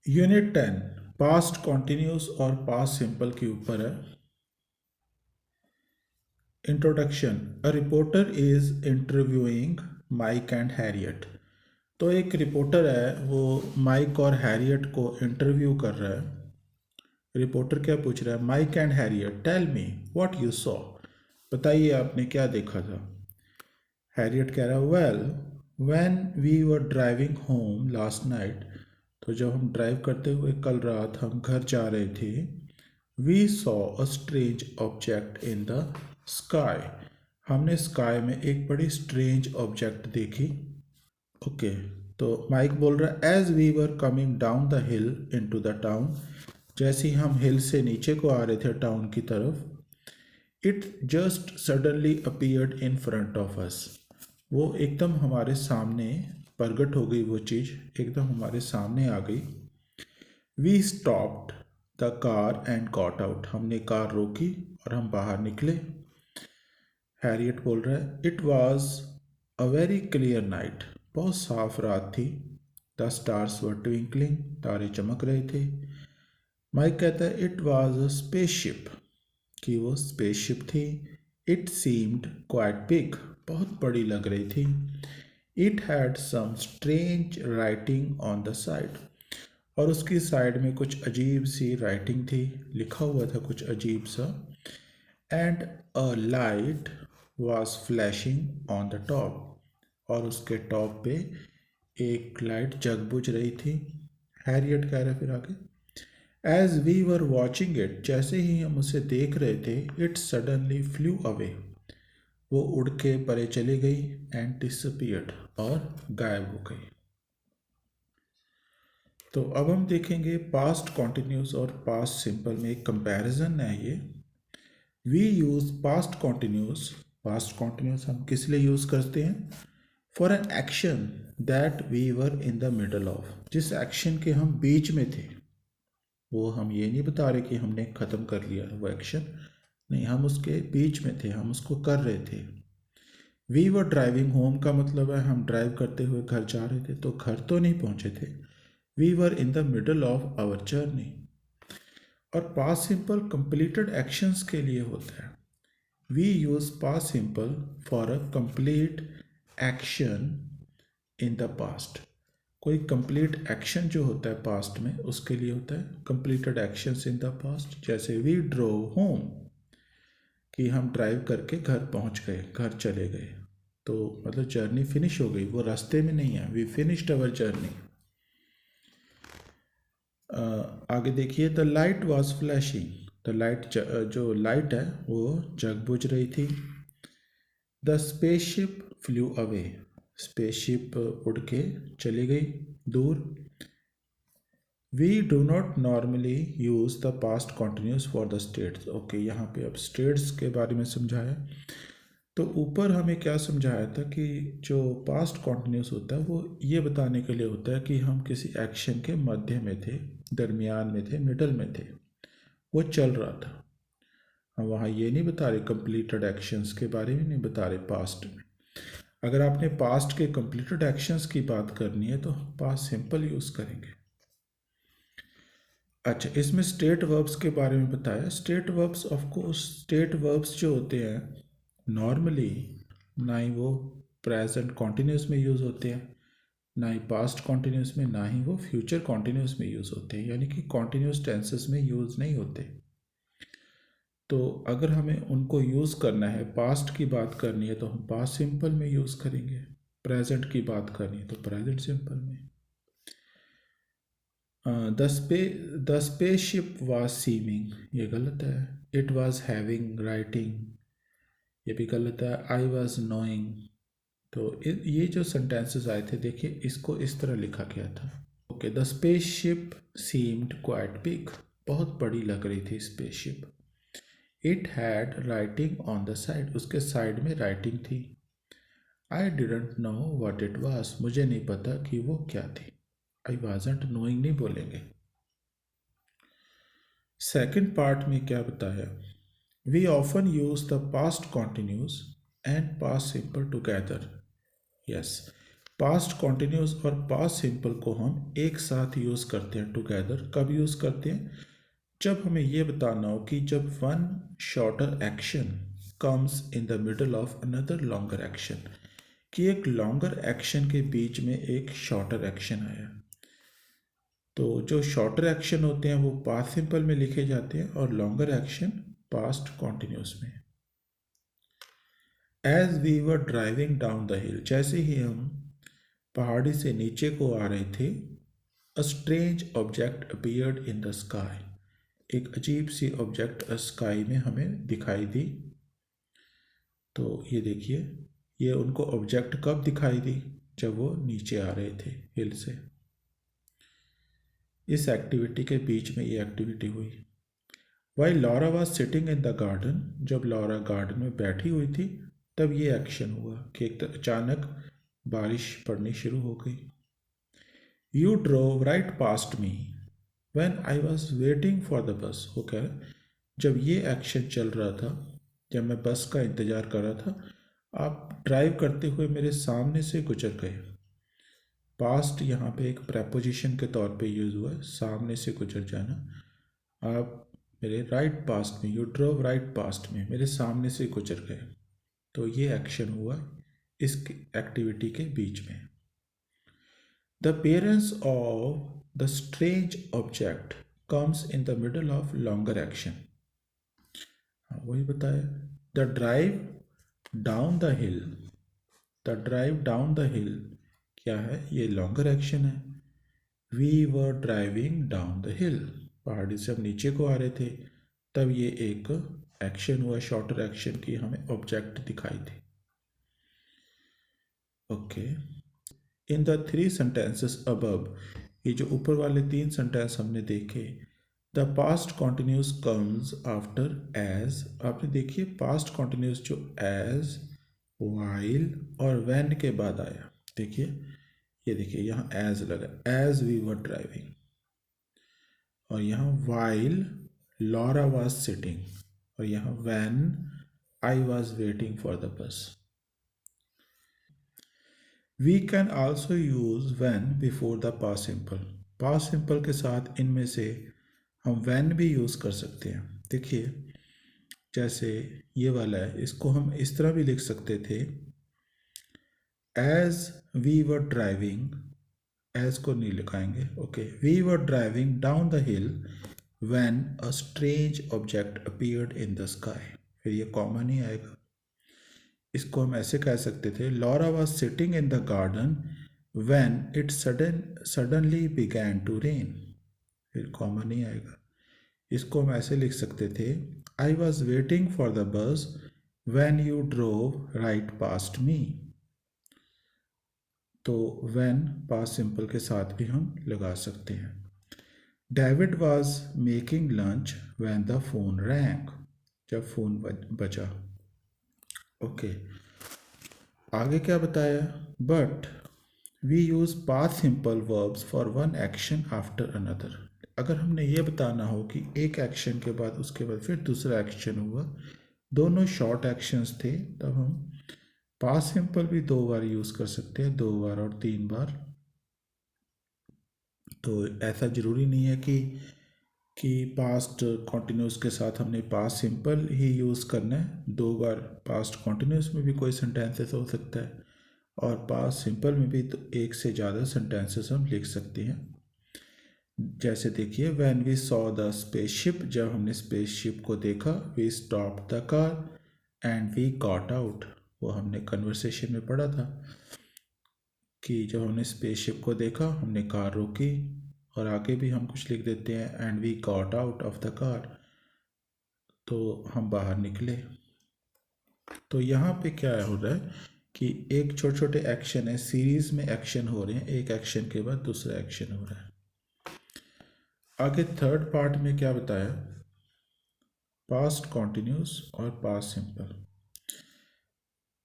Unit 10 past continuous और past simple के ऊपर है। Introduction. A reporter is interviewing Mike and Harriet. तो एक रिपोर्टर है, वो माइक और हैरियट को इंटरव्यू कर रहा है। रिपोर्टर क्या पूछ रहा है? Mike and Harriet tell me what you saw. बताइए आपने क्या देखा था। हैरियट कह रहा है well when we were driving home last night. तो जब हम ड्राइव करते हुए कल रात हम घर जा रहे थे, we saw a strange object in the sky. हमने स्काई में एक बड़ी स्ट्रेंज ऑब्जेक्ट देखी। ओके, तो माइक बोल रहा है as we were coming down the hill into the town. जैसे ही हम हिल से नीचे को आ रहे थे टाउन की तरफ, it just suddenly appeared in front of us. वो एकदम हमारे सामने प्रकट हो गई, वो चीज़ एकदम हमारे सामने आ गई। We stopped the car and got out. हमने कार रोकी और हम बाहर निकले। हैरियट बोल रहा है it was a very clear night. बहुत साफ रात थी। The stars were twinkling. तारे चमक रहे थे। माइक कहता है इट वॉज अ स्पेसशिप, कि वो स्पेसशिप थी। It seemed quite big. बहुत बड़ी लग रही थी। It had some strange writing on the side. और उसकी साइड में कुछ अजीब सी राइटिंग थी, लिखा हुआ था कुछ अजीब सा। And a light was flashing on the top. और उसके टॉप पे एक लाइट जग बुझ रही थी। हैरियट कह रहा फिर आगे as we were watching it. जैसे ही हम उसे देख रहे थे, इट सडनली फ्लू अवे। वो उड़ के परे चली गई। एंड डिसअपियर्ड, और गायब हो गई। तो अब हम देखेंगे पास्ट कॉन्टिन्यूस और पास्ट सिंपल में एक कंपैरिजन है ये। We use past continuous. Past continuous हम किस लिए यूज करते हैं? For an action that we were in the middle of. जिस एक्शन के हम बीच में थे, वो हम ये नहीं बता रहे कि हमने ख़त्म कर लिया वो एक्शन, नहीं, हम उसके बीच में थे, हम उसको कर रहे थे। वी वर ड्राइविंग होम का मतलब है हम ड्राइव करते हुए घर जा रहे थे, तो घर तो नहीं पहुंचे थे। We were in the middle of our journey. और पास्ट सिंपल कंप्लीटेड एक्शंस के लिए होता है। We use past simple for a complete action in the past. कोई कंप्लीट एक्शन जो होता है पास्ट में, उसके लिए होता है completed actions in the past. जैसे वी ड्रोव होम, कि हम ड्राइव करके घर पहुंच गए, घर चले गए, तो मतलब जर्नी फिनिश हो गई, वो रास्ते में नहीं है। We finished our journey. आगे देखिए the light was flashing. The light, जो लाइट है वो जग बुझ रही थी। The spaceship flew away. Spaceship उड़ के चली गई दूर। We do not normally use the past continuous for the states. Okay, यहाँ पे अब स्टेट्स के बारे में समझाया। तो ऊपर हमें क्या समझाया था कि जो पास्ट कॉन्टिन्यूस होता है वो ये बताने के लिए होता है कि हम किसी एक्शन के मध्य में थे, दरमियान में थे, मिडल में थे, वो चल रहा था। हम वहाँ ये नहीं बता रहे कंप्लीटेड एक्शंस के बारे में, नहीं बता रहे पास्ट में। अगर आपने पास्ट के कंप्लीटेड एक्शंस की बात करनी है तो पास्ट सिंपल यूज़ करेंगे। अच्छा, इसमें स्टेट वर्ब्स के बारे में बताया। State verbs, of course state verbs जो होते हैं नॉर्मली ना ही वो प्रेजेंट कॉन्टिन्यूस में यूज़ होते हैं, ना ही पास्ट कॉन्टिन्यूस में, ना ही वो फ्यूचर कॉन्टिन्यूस में यूज़ होते हैं, यानी कि कॉन्टिन्यूस टेंसेस में यूज़ नहीं होते। तो अगर हमें उनको यूज़ करना है, पास्ट की बात करनी है तो हम पास्ट सिंपल में यूज़ करेंगे, प्रेजेंट की बात करनी है तो प्रेजेंट सिंपल में। द स्पेसशिप वाज सीमिंग, ये गलत है। इट वाज हैविंग राइटिंग, ये भी गलत है। I was knowing. तो ये जो सेंटेंसेस आए थे, देखिए इसको इस तरह लिखा गया था। Okay, the spaceship seemed quite big. बहुत बड़ी लग रही थी spaceship. It had writing on the side, उसके साइड में राइटिंग थी। I didn't know what it was, मुझे नहीं पता कि वो क्या थी। आई वाजंट नोइंग नहीं बोलेंगे। सेकंड पार्ट में क्या बताया? We often use the past continuous and past simple together. Yes, past continuous और पास्ट सिंपल को हम एक साथ यूज़ करते हैं टुगेदर। कब यूज़ करते हैं? जब हमें ये बताना हो कि जब one shorter action comes in the middle of another longer action, कि एक लॉन्गर एक्शन के बीच में एक शॉर्टर एक्शन आया। तो जो शॉर्टर एक्शन होते हैं वो पास्ट सिंपल में लिखे जाते हैं और लॉन्गर एक्शन पास्ट कॉन्टिन्यूस में। As we were driving down the hill, जैसे ही हम पहाड़ी से नीचे को आ रहे थे, अ strange object appeared in the sky, एक अजीब सी ऑब्जेक्ट स्काई में हमें दिखाई दी। तो ये देखिए, ये उनको ऑब्जेक्ट कब दिखाई दी? जब वो नीचे आ रहे थे हिल से। इस एक्टिविटी के बीच में ये एक्टिविटी हुई। While Laura was sitting in the garden, जब लॉरा गार्डन में बैठी हुई थी तब ये एक्शन हुआ कि अचानक बारिश पड़नी शुरू हो गई। You drove right past me when I was waiting for the बस, वो कह रहे जब ये एक्शन चल रहा था, जब मैं बस का इंतज़ार कर रहा था, आप ड्राइव करते हुए मेरे सामने से गुजर गए। पास्ट यहाँ पे एक प्रेपोजिशन के तौर पे यूज़ हुआ है, सामने से गुजर जाना। आप मेरे राइट पास्ट में, यू ड्रोव राइट पास्ट में, मेरे सामने से गुजर गए। तो ये एक्शन हुआ इस एक्टिविटी के बीच में। The appearance of the strange object comes in the middle of longer action. हाँ, वही बताया। The drive down the hill, the drive down the hill क्या है? ये लॉन्गर एक्शन है। We were driving down the hill, पहाड़ी से हम नीचे को आ रहे थे, तब ये एक एक्शन हुआ, शॉर्टर एक्शन की हमें ऑब्जेक्ट दिखाई दी। Okay, in the three sentences above, ये जो ऊपर वाले तीन सेंटेंस हमने देखे, the past continuous comes after as. आपने देखिए पास्ट कॉन्टिन्यूस जो एज, वाइल और व्हेन के बाद आया। देखिए, ये देखिए यहाँ एज लगा, एज वी वर ड्राइविंग, और यहाँ वाइल लॉरा वाज सिटिंग, और यहाँ when I was waiting for the bus. We can also use when before the past simple. Past simple के साथ इनमें से हम व्हेन भी यूज़ कर सकते हैं। देखिए, जैसे ये वाला है, इसको हम इस तरह भी लिख सकते थे, as we were driving, as को नहीं लिखाएंगे, okay, we were driving down the hill when a strange object appeared in the sky, फिर ये कॉमन ही आएगा। इसको हम ऐसे कह सकते थे, Laura was sitting in the garden when it suddenly began to rain, फिर कॉमन ही आएगा। इसको हम ऐसे लिख सकते थे, I was waiting for the bus when you drove right past me. तो व्हेन पास्ट सिंपल के साथ भी हम लगा सकते हैं। David was making lunch when the phone rang, जब फोन बजा। ओके, आगे क्या बताया? But we use past simple verbs for one action after another. अगर हमने ये बताना हो कि एक एक्शन के बाद उसके बाद फिर दूसरा एक्शन हुआ, दोनों शॉर्ट एक्शंस थे, तब हम पास्ट सिंपल भी दो बार यूज़ कर सकते हैं, दो बार और तीन बार। तो ऐसा ज़रूरी नहीं है कि पास्ट कॉन्टिन्यूस के साथ हमने पास्ट सिंपल ही यूज़ करना है। दो बार पास्ट कॉन्टिन्यूस में भी कोई सेंटेंसेस हो सकता है, और पास्ट सिंपल में भी तो एक से ज़्यादा सेंटेंसेस हम लिख सकते हैं। जैसे देखिए, when we saw the spaceship, जब हमने स्पेसशिप को देखा, we stop the car and we got out. वो हमने कन्वर्सेशन में पढ़ा था कि जब हमने स्पेसशिप को देखा, हमने कार रोकी, और आगे भी हम कुछ लिख देते हैं, and we got out of the car, तो हम बाहर निकले। तो यहाँ पे क्या हो रहा है कि एक छोटे छोटे एक्शन है, सीरीज में एक्शन हो रहे हैं, एक एक्शन के बाद दूसरा एक्शन हो रहा है। आगे थर्ड पार्ट में क्या बताया? पास्ट कॉन्टिन्यूस और पास्ट सिंपल।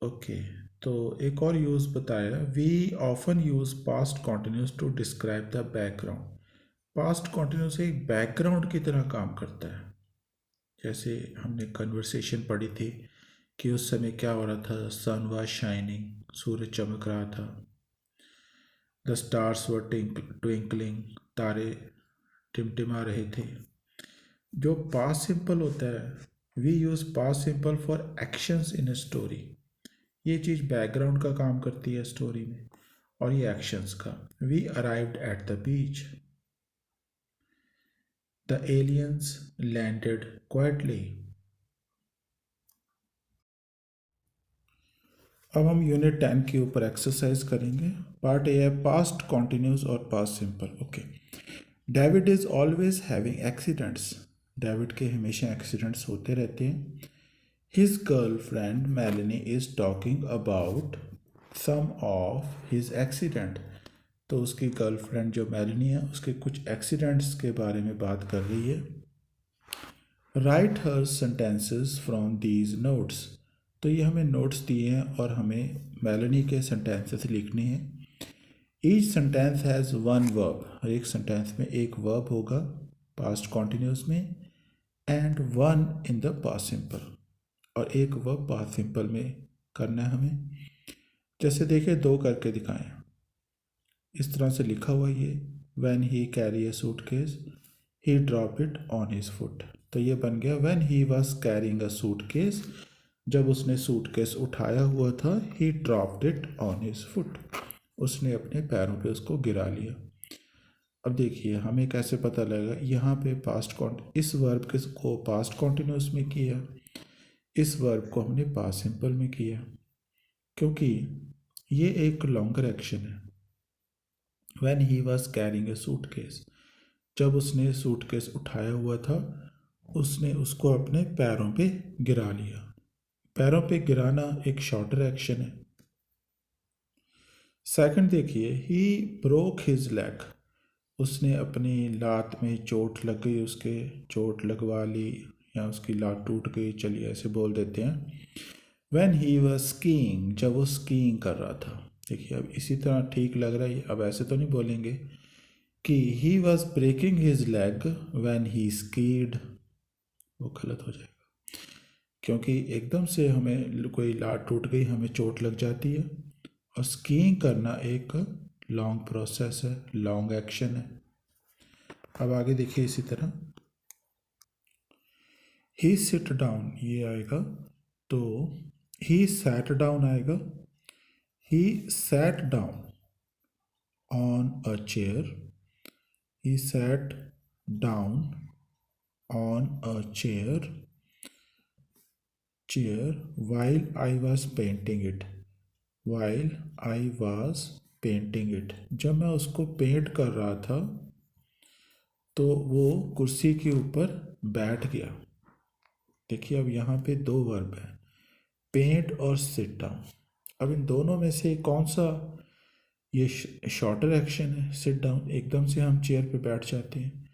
ओके, तो एक और यूज़ बताया, we often use past continuous to describe the background. Past continuous एक बैकग्राउंड की तरह काम करता है। जैसे हमने कन्वर्सेशन पढ़ी थी कि उस समय क्या हो रहा था, सन वाज शाइनिंग, सूरज चमक रहा था। द स्टार्स वर ट्विंकलिंग, तारे टिमटिमा रहे थे। जो पास्ट सिंपल होता है, we use past simple for actions in a story. ये चीज़ बैकग्राउंड का काम करती है स्टोरी में, और ये एक्शंस का। We arrived at the beach, the aliens landed quietly. अब हम यूनिट 10 के ऊपर एक्सरसाइज करेंगे। पार्ट ए है पास्ट कॉन्टिन्यूस और past simple. Okay, David is always having accidents. David के हमेशा एक्सीडेंट्स होते रहते हैं। His girlfriend Melanie is talking about some of his accident. तो उसकी गर्लफ्रेंड जो मेलनी है, उसके कुछ एक्सीडेंट्स के बारे में बात कर रही है। Right her sentences from these notes. तो ये हमें नोट्स दिए हैं और हमें मेलनी के सेंटेंसेस लिखने हैं। Each sentence has one verb. हर एक सेंटेंस में एक वर्ब होगा पास्ट कॉन्टिन्यूस में, and one in the past simple, और एक वर्ब पास्ट सिंपल में करना है हमें। जैसे देखिए, दो करके दिखाएं। इस तरह से लिखा हुआ ये, when he carry a suitcase he drop it on his foot. तो ये बन गया when he was carrying a suitcase. जब उसने सूटकेस उठाया हुआ था, ही dropped it on his foot. उसने अपने पैरों पे उसको गिरा लिया। अब देखिए हमें कैसे पता लगेगा, यहाँ पे इस वर्ब को पास्ट कॉन्टिन्यूस में किया, इस वर्ब को हमने पास्ट सिंपल में किया, क्योंकि ये एक लॉन्गर एक्शन है। When he was carrying a suitcase, जब उसने सूटकेस उठाया हुआ था, उसने उसको अपने पैरों पे गिरा लिया। पैरों पे गिराना एक शॉर्टर एक्शन है। सेकंड देखिए, ही ब्रोक हिज लेग। उसने अपनी लात में चोट लग गई, उसके चोट लगवा ली, या उसकी लात टूट गई, चलिए ऐसे बोल देते हैं। व्हेन ही वॉज स्कीइंग, जब वो स्कीइंग कर रहा था। देखिए अब इसी तरह ठीक लग रहा है। अब ऐसे तो नहीं बोलेंगे कि he was breaking his leg when he skid, वो गलत हो जाएगा, क्योंकि एकदम से हमें कोई लात टूट गई, हमें चोट लग जाती है। और स्कीइंग करना एक लॉन्ग प्रोसेस है, लॉन्ग एक्शन है। अब आगे देखिए इसी तरह, ही सिट डाउन ये आएगा, तो ही सैट डाउन आएगा। He sat down on a chair, he sat down on a chair while I was painting it, while I was painting it। जब मैं उसको पेंट कर रहा था तो वो कुर्सी के ऊपर बैठ गया। देखिए अब यहाँ पे दो वर्ब है, पेंट और सिट डाउन। अब इन दोनों में से कौन सा ये शॉर्टर एक्शन है? सिट डाउन, एकदम से हम चेयर पे बैठ जाते हैं,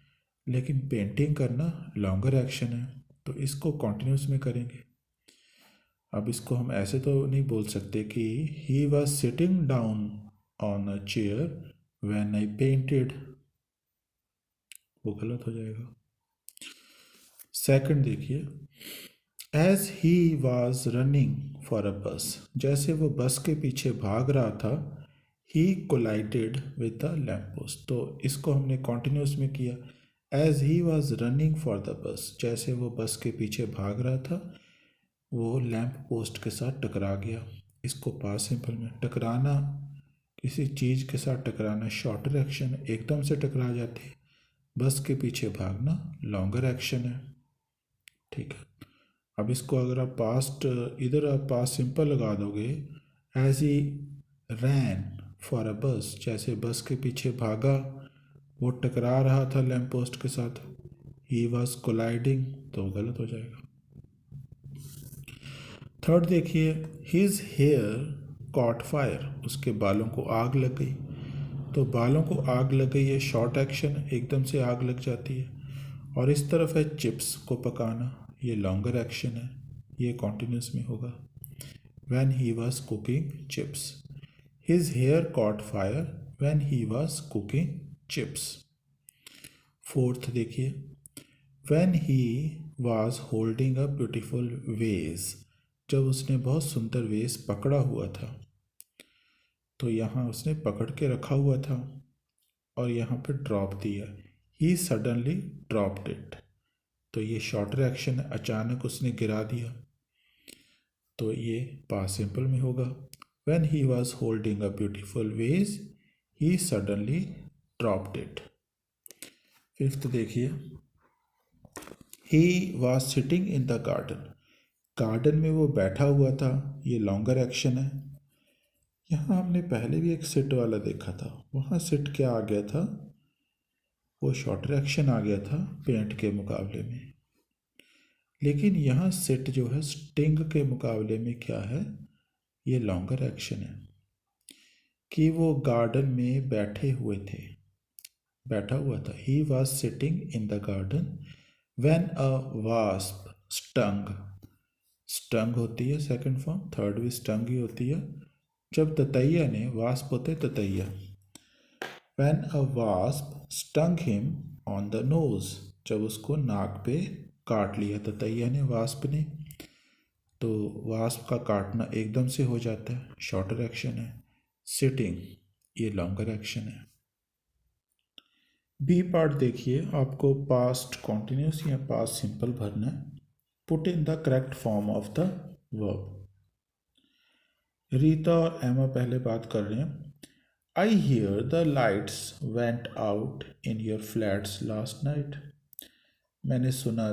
लेकिन पेंटिंग करना लॉन्गर एक्शन है, तो इसको कॉन्टिन्यूस में करेंगे। अब इसको हम ऐसे तो नहीं बोल सकते कि he was sitting down on a chair when I painted, वो गलत हो जाएगा। सेकंड देखिए, as he was running for a bus, जैसे वो बस के पीछे भाग रहा था, he collided with the lamp post. तो इसको हमने कॉन्टिन्यूस में किया। As he was running for the bus, जैसे वो बस के पीछे भाग रहा था, वो लैंप पोस्ट के साथ टकरा गया। इसको पास्ट सिंपल में, टकराना, किसी चीज़ के साथ टकराना शॉर्टर एक्शन है, एकदम से टकरा जाते हैं। बस के पीछे भागना लॉन्गर एक्शन है। ठीक है, अब इसको अगर आप इधर आप पास्ट सिंपल लगा दोगे, as he rain for a bus, जैसे बस के पीछे भागा, वो टकरा रहा था लैंप पोस्ट के साथ, ही वॉज कोलाइडिंग, तो गलत हो जाएगा। थर्ड देखिए, हिज हेयर कॉट फायर, उसके बालों को आग लग गई। तो बालों को आग लग गई, ये शॉर्ट एक्शन, एकदम से आग लग जाती है। और इस तरफ है चिप्स को पकाना, ये लॉन्गर एक्शन है, ये कॉन्टिन्यूस में होगा। When he was cooking chips, his hair caught fire when he was cooking chips. Fourth देखिए, when he was holding a beautiful vase, जब उसने बहुत सुंदर वेस पकड़ा हुआ था। तो यहाँ उसने पकड़ के रखा हुआ था और यहाँ पे ड्रॉप दिया, ही सडनली ड्रॉप्ड इट। तो ये शॉर्टर एक्शन है, अचानक उसने गिरा दिया, तो ये पास्ट सिंपल में होगा। When he was holding a beautiful vase he suddenly dropped it. Fifth देखिए, he was sitting in the garden. Garden में वो बैठा हुआ था, ये लॉन्गर एक्शन है। यहाँ हमने पहले भी एक सिट वाला देखा था, वहाँ सिट क्या आ गया था, वो शॉर्टर एक्शन आ गया था पेंट के मुकाबले में। लेकिन यहाँ सिट जो है स्टिंग के मुकाबले में क्या है, ये लॉन्गर एक्शन है कि वो गार्डन में बैठे हुए थे, बैठा हुआ था। ही was sitting in the garden when a wasp stung. Stung होती है सेकंड फॉर्म, थर्ड भी स्टंग ही होती है। जब ततैया ने, वास्प होते ततैया, when a wasp stung him on the nose, जब उसको नाक पे काट लिया ततैया ने, वास्प ने, तो वास्प का काटना एकदम से हो जाता है, शॉर्टर एक्शन है। सिटिंग ये लॉन्गर एक्शन है। बी पार्ट देखिए, आपको पास्ट कॉन्टिन्यूस या पास्ट सिंपल भरना है। Put in the correct form of the verb. Rita और एमा पहले बात कर रहे हैं। I hear the lights went out in your flats last night. मैंने सुना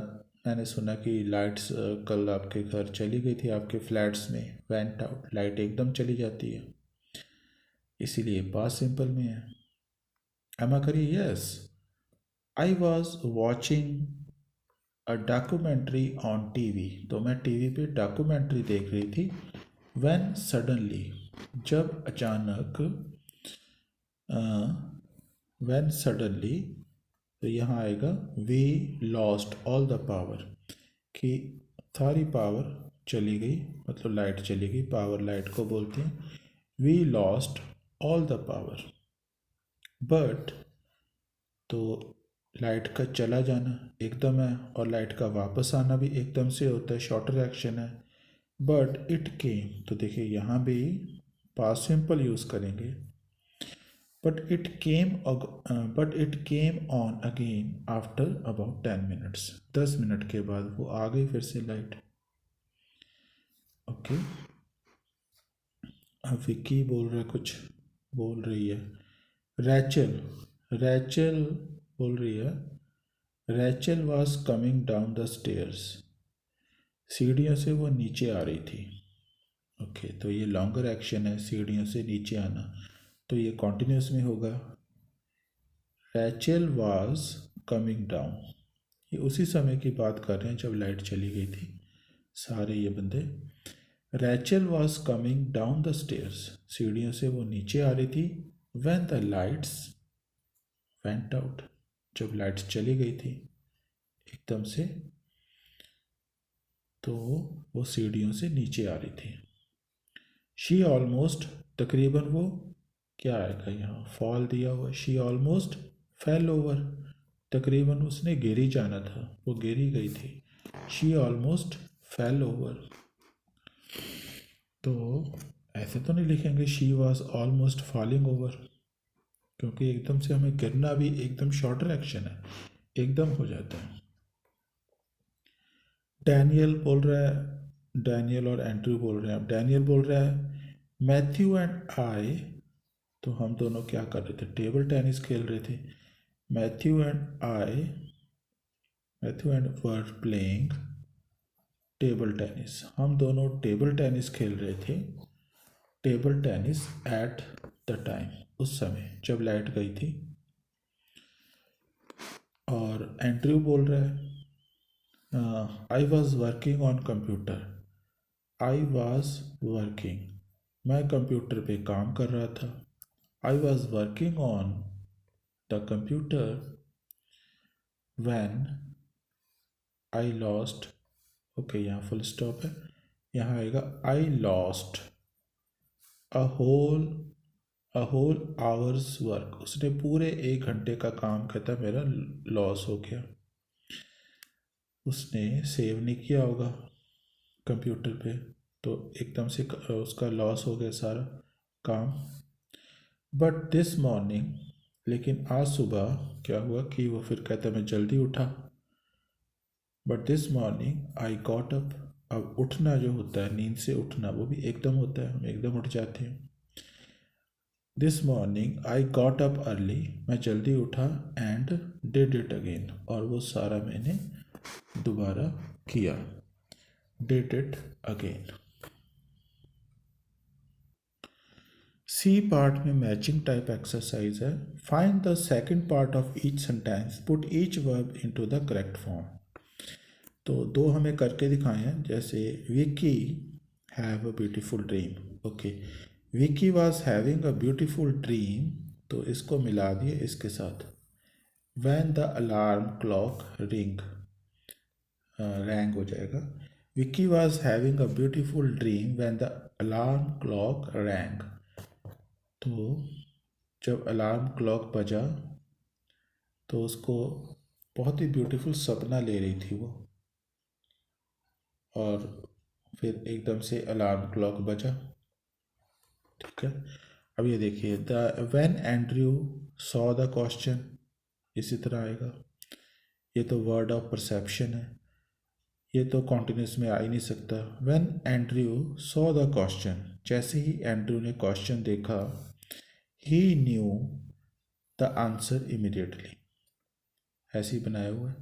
मैंने सुना कि लाइट्स कल आपके घर चली गई थी, आपके फ्लैट्स में। वेंट आउट, लाइट एकदम चली जाती है, इसीलिए पास्ट सिंपल में है। एमा करिए, yes I was watching a documentary on TV. तो मैं टीवी पे डॉक्यूमेंट्री देख रही थी। व्हेन सडनली, जब अचानक, व्हेन सडनली, तो यहाँ आएगा we lost all the power, कि सारी पावर चली गई, मतलब लाइट चली गई, पावर लाइट को बोलते हैं। We lost all the power, but, तो लाइट का चला जाना एकदम है और लाइट का वापस आना भी एकदम से होता है, शॉर्टर एक्शन है। बट इट केम, तो देखिए यहाँ भी पास्ट सिंपल यूज़ करेंगे। But it came on again after about 10 minutes. 10 minute के बाद वो आ गई फिर से लाइट। ओके, अब विक्की बोल रहा है, कुछ बोल रही है। रैचल रैचल बोल रही है, Rachel was coming down the stairs. सीढ़ियों से वो नीचे आ रही थी। ओके, तो ये लॉन्गर एक्शन है, सीढ़ियों से नीचे आना, तो ये कॉन्टिन्यूस में होगा। रैचल वॉज कमिंग डाउन, ये उसी समय की बात कर रहे हैं जब लाइट चली गई थी, सारे ये बंदे। Rachel was coming down the stairs, सीढ़ियों से वो नीचे आ रही थी। When the lights went out, जब लाइट्स चली गई थी एकदम से, तो वो सीढ़ियों से नीचे आ रही थी। शी ऑलमोस्ट, तकरीबन वो क्या आएगा यहाँ, फॉल दिया हुआ। शी ऑलमोस्ट फेल ओवर, तकरीबन उसने गिरी जाना था, वो गिरी गई थी। She almost fail over. तो ऐसे तो नहीं लिखेंगे she was almost falling over, क्योंकि एकदम से हमें गिरना भी एकदम शॉर्टर एक्शन है, एकदम हो जाता है। डैनियल बोल रहा है, डैनियल और एंड्रू बोल रहे हैं। अब डैनियल बोल रहा है, मैथ्यू एंड आई, तो हम दोनों क्या कर रहे थे, टेबल टेनिस खेल रहे थे। Matthew and I, Matthew and were playing table tennis, हम दोनों टेबल टेनिस खेल रहे थे। Table tennis at the time, उस समय जब लाइट गई थी। और एंड्रयू बोल रहा है, I was working on computer. I was working, मैं कंप्यूटर पे काम कर रहा था। I was working on the computer when I lost, okay यहाँ फुल स्टॉप है, यहाँ आएगा I lost a whole hours work. उसने पूरे 1 घंटे का काम किया था, मेरा लॉस हो गया। उसने सेव नहीं किया होगा कंप्यूटर पे, तो एकदम से उसका लॉस हो गया सारा काम। बट दिस मॉर्निंग, लेकिन आज सुबह क्या हुआ कि वो फिर कहता है मैं जल्दी उठा। But this morning I got up. अब उठना जो होता है, नींद से उठना, वो भी एकदम होता है, हम एकदम उठ जाते हैं। This morning I got up early, मैं जल्दी उठा, एंड डिड इट अगेन, और वो सारा मैंने दोबारा किया। Did it again. C part में मैचिंग टाइप एक्सरसाइज है। Find the second part of each sentence, put each verb into the correct form. तो दो हमें करके दिखाए हैं, जैसे Vicky have a beautiful dream. Okay, Vicky was having a beautiful dream, तो इसको मिला दिए इसके साथ। When the alarm clock ring, rang हो जाएगा। Vicky was having a beautiful dream when the alarm clock wrong. तो जब अलार्म क्लॉक बजा तो उसको बहुत ही ब्यूटीफुल सपना ले रही थी वो, और फिर एकदम से अलार्म क्लॉक बजा। ठीक है, अब ये देखिए, the when Andrew saw the question, इसी तरह आएगा। ये तो वर्ड ऑफ परसेप्शन है, ये तो कॉन्टिन्यूस में आ ही नहीं सकता। When Andrew saw the question, जैसे ही एंड्रयू ने क्वेश्चन देखा, ही न्यू द आंसर इमिडिएटली, ऐसे ही बनाया हुआ है,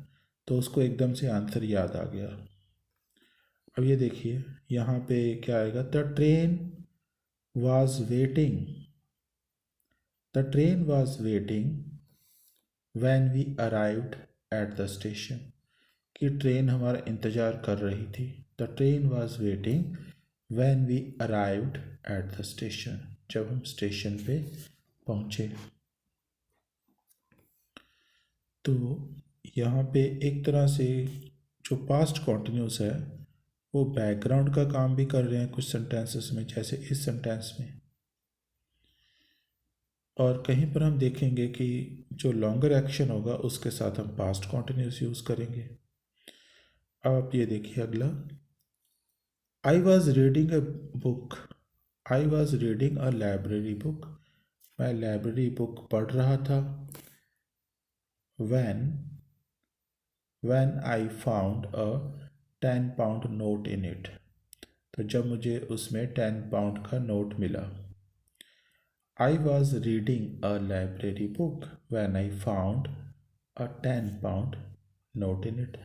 तो उसको एकदम से आंसर याद आ गया। अब ये देखिए यहाँ पे क्या आएगा, the train was waiting, the train was waiting when we arrived at the station, कि ट्रेन हमारा इंतज़ार कर रही थी। The train was waiting when we arrived at the station, जब हम स्टेशन पे पहुँचे। तो यहाँ पे एक तरह से जो पास्ट कॉन्टिन्यूस है वो बैकग्राउंड का काम भी कर रहे हैं कुछ सेंटेंसेस में, जैसे इस सेंटेंस में। और कहीं पर हम देखेंगे कि जो लॉन्गर एक्शन होगा उसके साथ हम पास्ट कॉन्टिन्यूस यूज़ करेंगे। अब आप ये देखिए अगला, I was reading a book, I was reading a library book, मैं लाइब्रेरी बुक पढ़ रहा था। When when I found a 10 pound note in it, तो जब मुझे उसमें 10 पाउंड का नोट मिला। I was reading a library book when I found a 10 pound note in it.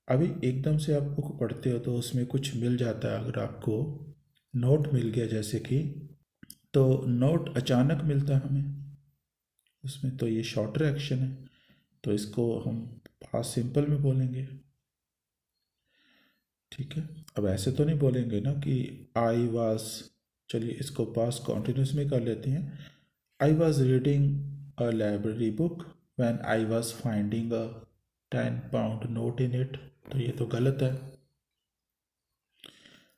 अभी एकदम से आप बुक पढ़ते हो तो उसमें कुछ मिल जाता है, अगर आपको नोट मिल गया जैसे कि, तो नोट अचानक मिलता है हमें उसमें, तो ये शॉर्टर एक्शन है, तो इसको हम पास्ट सिंपल में बोलेंगे। ठीक है, अब ऐसे तो नहीं बोलेंगे ना कि आई वाज, चलिए इसको पास्ट कॉन्टिन्यूस में कर लेते हैं। आई was reading a library book when I was finding a 10 pound note in it, तो ये तो गलत है।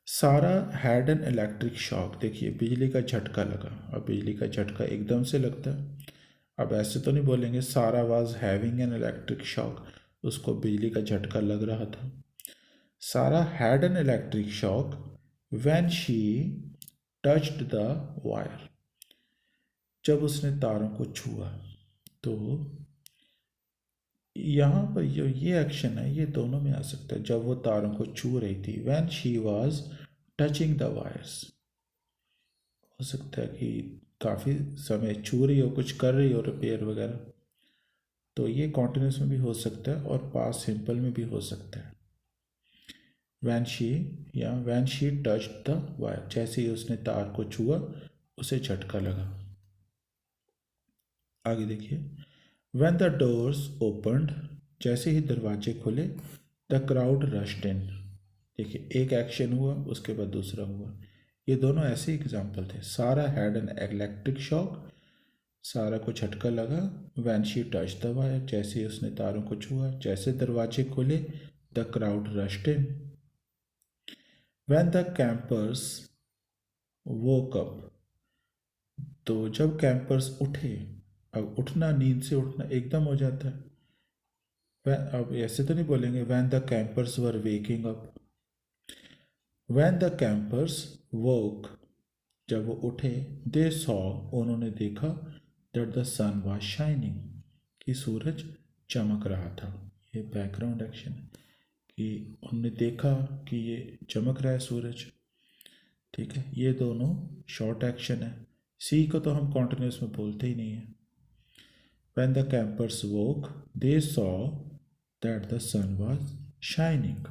सारा हैड एन इलेक्ट्रिक शॉक, देखिए बिजली का झटका लगा, अब बिजली का झटका एकदम से लगता है। अब ऐसे तो नहीं बोलेंगे सारा was having an electric shock, उसको बिजली का झटका लग रहा था। सारा had an electric shock when she touched the wire, जब उसने तारों को छुआ। तो यहाँ पर जो ये एक्शन है ये दोनों में आ सकता है, जब वो तारों को छू रही थी, when she was touching the wires, हो सकता है कि काफ़ी समय छू रही हो, कुछ कर रही हो रिपेयर वगैरह, तो ये कॉन्टिन्यूस में भी हो सकता है और पास्ट सिंपल में भी हो सकता है। वैन शी, या when she touch the wire, जैसे ही उसने तार को छुआ उसे झटका लगा। आगे देखिए, वैन द डोर्स ओपन्ड, जैसे ही दरवाजे खुले, द क्राउड रश्ड इन, देखिए एक एक्शन हुआ उसके बाद दूसरा हुआ, ये दोनों ऐसे एग्जाम्पल थे। सारा हैड एन इलेक्ट्रिक शॉक, सारा को झटका लगा। When she touch the wire, जैसे ही उसने तारों को छुआ, जैसे दरवाजे खुले, the crowd rushed in. Van the campers woke up, तो जब कैंपर्स उठे, अब उठना, नींद से उठना एकदम हो जाता है। अब ऐसे तो नहीं बोलेंगे when the campers were waking up. When the campers woke, जब वो उठे, दे सॉ, उन्होंने देखा, that the sun was shining, कि सूरज चमक रहा था। ये बैकग्राउंड एक्शन है कि उन्होंने देखा कि ये चमक रहा है सूरज। ठीक है, ये दोनों शॉर्ट एक्शन है। सी को तो हम कॉन्टिन्यूस में बोलते ही नहीं है। When the campers woke, they saw that the sun was shining.